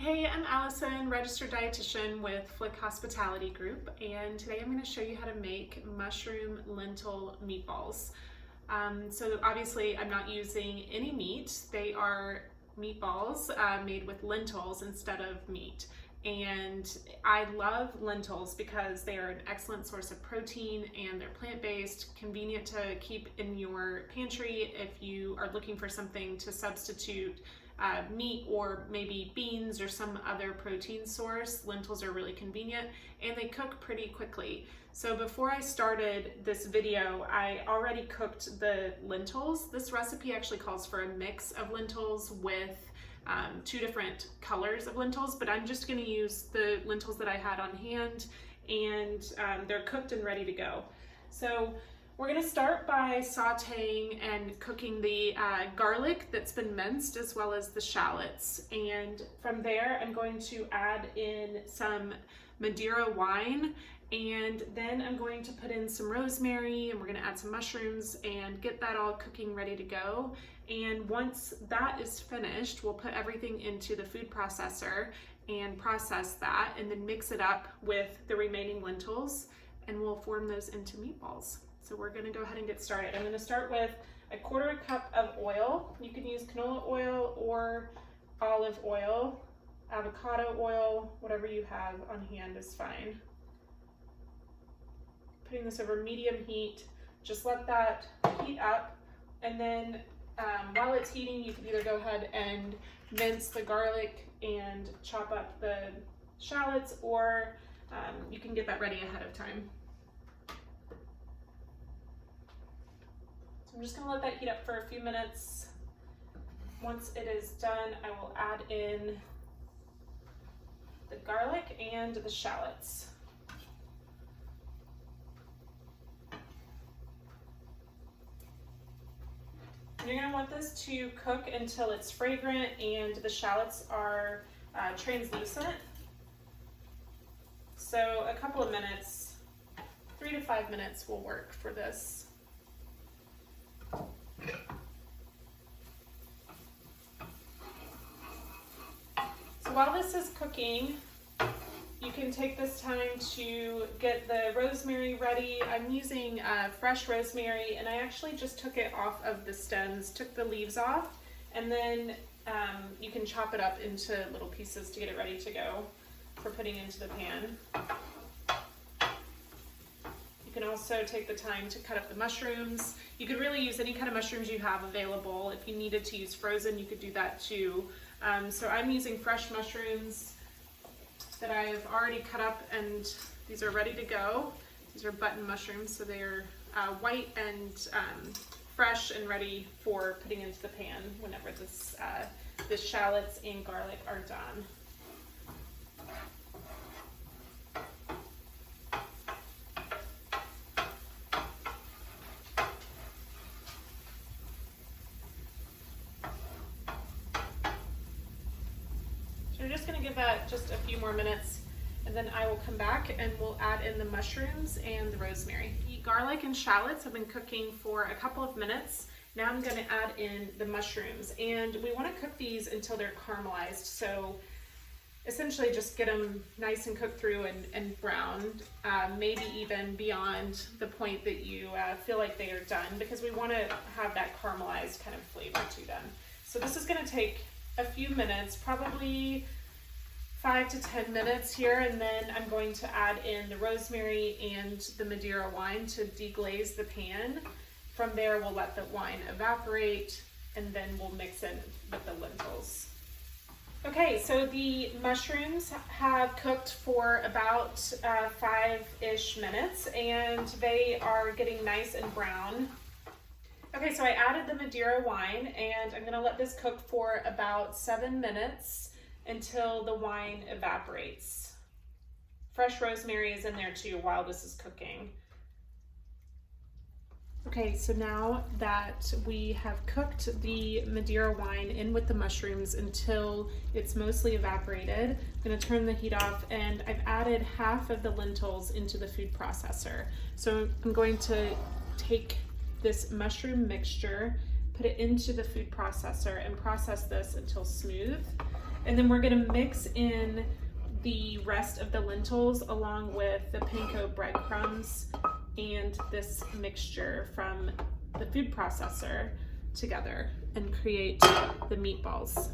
Hey, I'm Allison, registered dietitian with Flik Hospitality Group, and today I'm going to show you how to make mushroom lentil meatballs. So obviously I'm not using any meat. They are meatballs made with lentils instead of meat. And I love lentils because they are an excellent source of protein and they're plant-based, convenient to keep in your pantry if you are looking for something to substitute meat or maybe beans or some other protein source. Lentils are really convenient and they cook pretty quickly. So before I started this video, I already cooked the lentils. This recipe actually calls for a mix of lentils with two different colors of lentils, but I'm just going to use the lentils that I had on hand, and they're cooked and ready to go. So we're going to start by sauteing and cooking the garlic that's been minced, as well as the shallots. And from there, I'm going to add in some Madeira wine, and then I'm going to put in some rosemary, and we're going to add some mushrooms and get that all cooking ready to go. And once that is finished, we'll put everything into the food processor and process that, and then mix it up with the remaining lentils, and we'll form those into meatballs. So we're going to go ahead and get started. I'm going to start with a 1/4 cup of oil. You can use canola oil or olive oil, avocado oil, whatever you have on hand is fine. Putting this over medium heat, just let that heat up, and then while it's heating, you can either go ahead and mince the garlic and chop up the shallots, or you can get that ready ahead of time. So I'm just going to let that heat up for a few minutes. Once it is done, I will add in the garlic and the shallots. You're going to want this to cook until it's fragrant and the shallots are translucent. So a couple of minutes, 3 to 5 minutes will work for this. So while this is cooking, you can take this time to get the rosemary ready. I'm using fresh rosemary, and I actually just took it off of the stems, took the leaves off, and then you can chop it up into little pieces to get it ready to go for putting into the pan. You can also take the time to cut up the mushrooms. You could really use any kind of mushrooms you have available. If you needed to use frozen, you could do that too. So I'm using fresh mushrooms that I've already cut up, and these are ready to go. These are button mushrooms, so they're white and fresh and ready for putting into the pan whenever the shallots and garlic are done. So we're just going to give that just a few more minutes, and then I will come back and we'll add in the mushrooms and the rosemary. The garlic and shallots have been cooking for a couple of minutes. Now I'm going to add in the mushrooms, and we want to cook these until they're caramelized. So essentially just get them nice and cooked through and browned, maybe even beyond the point that you feel like they are done, because we want to have that caramelized kind of flavor to them. So this is going to take a few minutes, probably 5 to 10 minutes here, and then I'm going to add in the rosemary and the Madeira wine to deglaze the pan. From there, we'll let the wine evaporate, and then we'll mix in with the lentils. Okay, so the mushrooms have cooked for about 5-ish minutes, and they are getting nice and brown. Okay, so I added the Madeira wine, and I'm going to let this cook for about 7 minutes until the wine evaporates. Fresh rosemary is in there too while this is cooking. Okay, so now that we have cooked the Madeira wine in with the mushrooms until it's mostly evaporated, I'm going to turn the heat off, and I've added half of the lentils into the food processor. So I'm going to take this mushroom mixture, put it into the food processor, and process this until smooth. And then we're gonna mix in the rest of the lentils along with the panko breadcrumbs and this mixture from the food processor together and create the meatballs.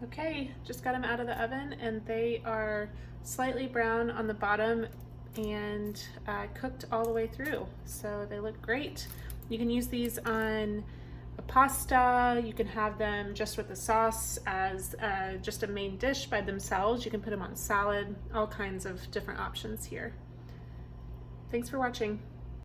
Okay, just got them out of the oven and they are slightly brown on the bottom and cooked all the way through. So they look great. You can use these on a pasta. You can have them just with the sauce as just a main dish by themselves. You can put them on salad, all kinds of different options here. Thanks for watching.